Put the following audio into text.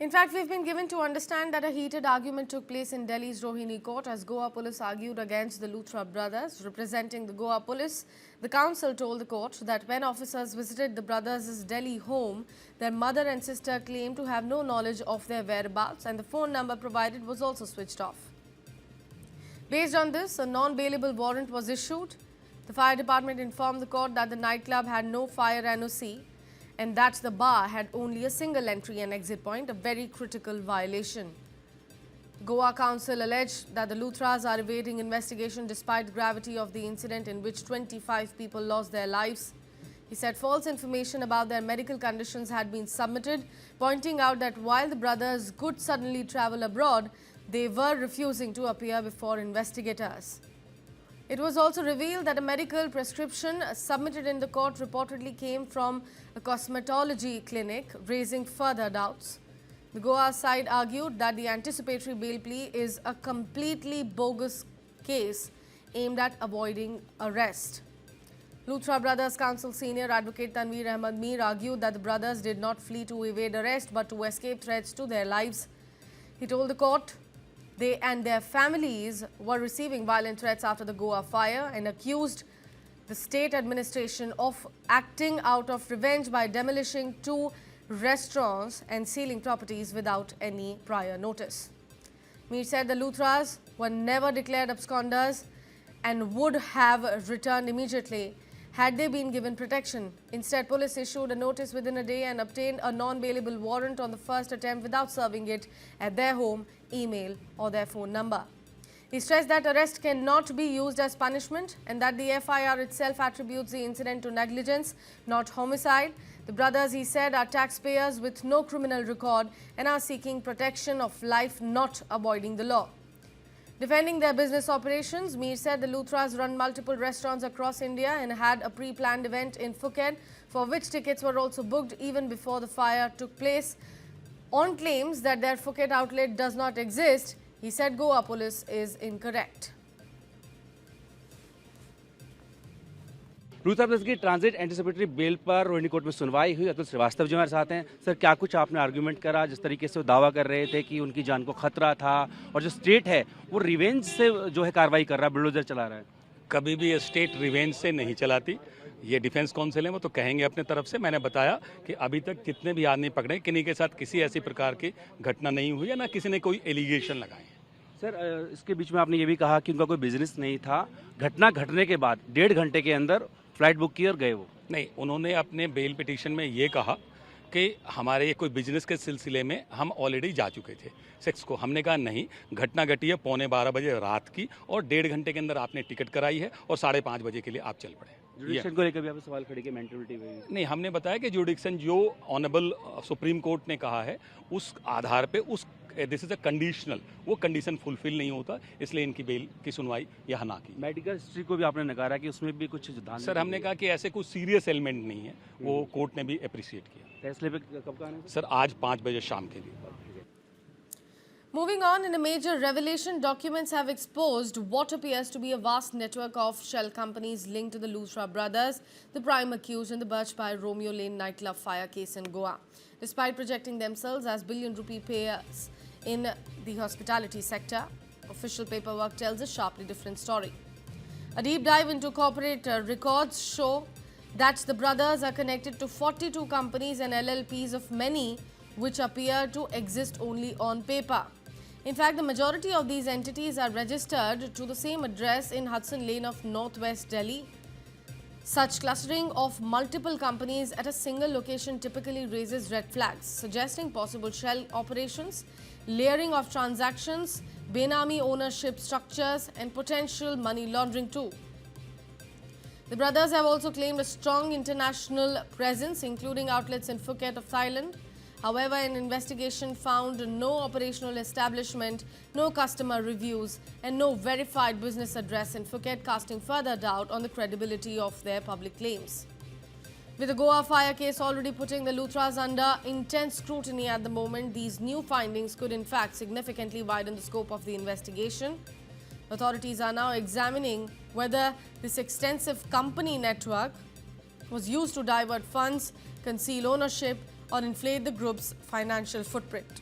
In fact, we've been given to understand that a heated argument took place in Delhi's Rohini court as Goa police argued against the Luthra brothers. Representing the Goa police, the counsel told the court that when officers visited the brothers' Delhi home, their mother and sister claimed to have no knowledge of their whereabouts and the phone number provided was also switched off. Based on this, a non-bailable warrant was issued. The fire department informed the court that the nightclub had no fire NOC and that the bar had only a single entry and exit point, a very critical violation. Goa Council alleged that the Luthras are evading investigation despite the gravity of the incident in which 25 people lost their lives. He said false information about their medical conditions had been submitted, pointing out that while the brothers could suddenly travel abroad, they were refusing to appear before investigators. It was also revealed that a medical prescription submitted in the court reportedly came from a cosmetology clinic, raising further doubts. The Goa side argued that the anticipatory bail plea is a completely bogus case aimed at avoiding arrest. Luthra Brothers Council Senior Advocate Tanveer Ahmed Mir argued that the brothers did not flee to evade arrest but to escape threats to their lives. He told the court they and their families were receiving violent threats after the Goa fire and accused the state administration of acting out of revenge by demolishing 2 restaurants and sealing properties without any prior notice. Mir said the Luthras were never declared absconders and would have returned immediately had they been given protection. Instead, police issued a notice within a day and obtained a non-bailable warrant on the first attempt without serving it at their home, email or their phone number. He stressed that arrest cannot be used as punishment and that the FIR itself attributes the incident to negligence, not homicide. The brothers, he said, are taxpayers with no criminal record and are seeking protection of life, not avoiding the law. Defending their business operations, Mir said the Luthras run multiple restaurants across India and had a pre-planned event in Phuket for which tickets were also booked even before the fire took place. On claims that their Phuket outlet does not exist, he said Goa police is incorrect. Luthra brothers की transit anticipatory bail पर Rohini court में सुनवाई हुई। अतुल श्रीवास्तव जी हमारे साथ हैं। Sir, क्या कुछ आपने आर्गुमेंट करा? जिस तरीके से वो दावा कर रहे थे कि उनकी जान को खतरा था और जो स्टेट है वो रिवेंज से जो है कार्रवाई कर रहा है, बुलडोजर चला रहा है। कभी भी स्टेट रिवेंज से नहीं चलाती। ये डिफेंस काउंसिल है, वो तो कहेंगे अपने तरफ से। मैंने बताया कि अभी तक कितने भी आदमी पकड़े, किन्हीं के साथ किसी ऐसी प्रकार की घटना नहीं हुई है, ना किसी ने कोई एलिगेशन लगाए। सर, इसके बीच में आपने ये भी कहा कि उनका कोई बिजनेस नहीं था। घटना घटने के बाद 1.5 घंटे के अंदर फ्लाइट बुक की और गए वो। नहीं, उन्होंने अपने बेल पिटीशन में ये कहा कि हमारे कोई बिजनेस के सिलसिले में हम ऑलरेडी जा चुके थे सेक्स को। हमने कहा नहीं, घटना घटी है 11:15 बजे रात की और 1.5 घंटे के अंदर आपने टिकट कराई है और 5:30 बजे के लिए आप चल पड़े। जुडिक्शन को लेकर भी आपने सवाल खड़े किए, मेंटलिटी हुई? नहीं, हमने बताया कि जुडिक्शन जो ऑनरेबल सुप्रीम कोर्ट ने कहा है उस आधार पे उस दिस इज अ कंडीशनल, वो कंडीशन फुलफिल नहीं होता, इसलिए इनकी बेल की सुनवाई यहाँ ना की। मेडिकल हिस्ट्री को भी आपने नकारा कि उसमें भी कुछ धांधली? सर, हमने कहा कि ऐसे कुछ सीरियस एलिमेंट नहीं है, वो कोर्ट ने भी अप्रिशिएट किया। फैसले पे कब का आना? सर, आज 5 बजे शाम के लिए। Moving on, in a major revelation, documents have exposed what appears to be a vast network of shell companies linked to the Luthra brothers, the prime accused in the Birchpai Romeo Lane nightclub fire case in Goa. Despite projecting themselves as billion-rupee payers in the hospitality sector, official paperwork tells a sharply different story. A deep dive into corporate records show that the brothers are connected to 42 companies and LLPs of many which appear to exist only on paper. In fact, the majority of these entities are registered to the same address in Hudson Lane of Northwest Delhi. Such clustering of multiple companies at a single location typically raises red flags, suggesting possible shell operations, layering of transactions, Benami ownership structures, and potential money laundering too. The brothers have also claimed a strong international presence, including outlets in Phuket of Thailand. However, an investigation found no operational establishment, no customer reviews, and no verified business address in Phuket, casting further doubt on the credibility of their public claims. With the Goa fire case already putting the Luthras under intense scrutiny at the moment, these new findings could in fact significantly widen the scope of the investigation. Authorities are now examining whether this extensive company network was used to divert funds, conceal ownership, or inflate the group's financial footprint.